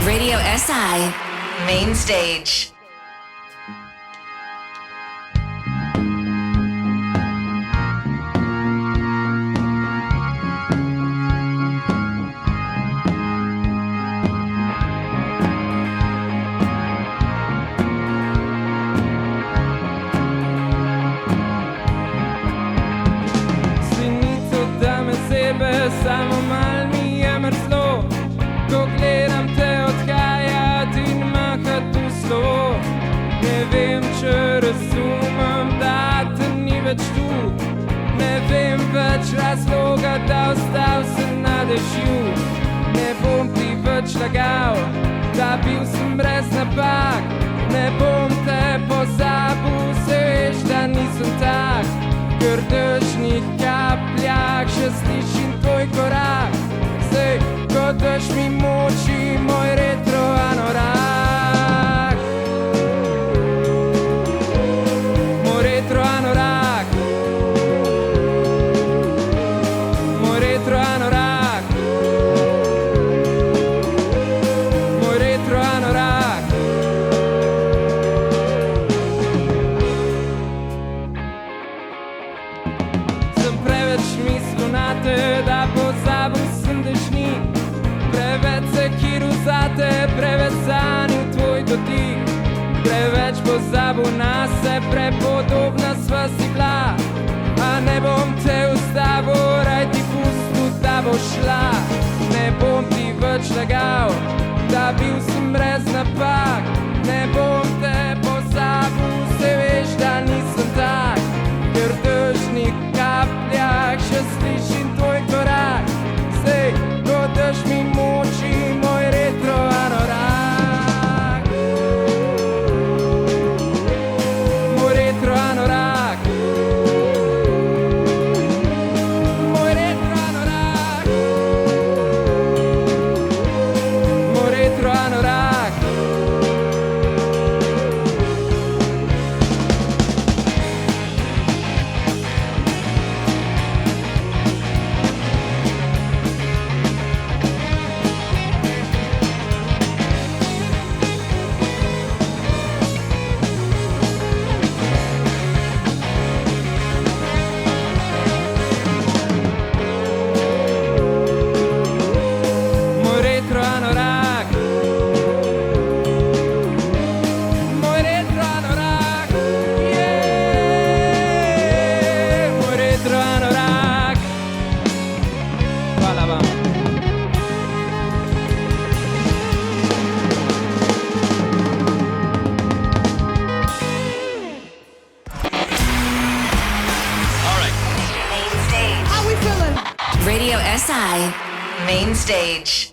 Radio SI Main Stage. Samo mal mi je mrzlo, ko gledam te odhaja, ti maha tu slovo. Ne vem, če razumem, da te ni več tu. Ne vem več razloga, da ostal sem na dežju. Ne bom ti več lagal, da bil sem brez napak. Ne bom te pozabil, se veš, da nisem tak. V dežnih kapljah še slišim tvoj korak. Zdaj, ko dež mi moči moj retro anorak. Moj retro anorak. Moj retro anorak. Moj retro anorak. Da pozabil sem dežnik, preveč sekiral zate, preveč sanjal tvoj dotik. Preveč pozabil na se, prepodobna sva si bila. A ne bom te ustavil, raj ti pustil, da bo šla. Ne bom ti več lagal, da bil sem brez napak. Ne bom te pozabil, se veš, da nisem tak. Ker v dežnih kapljah še slišim tvoj korak. Zdaj, ko dež mi moči moj retro anorak. Moj retro anorak. Moj retro anorak. Moj retro anorak. Radio SI Main Stage.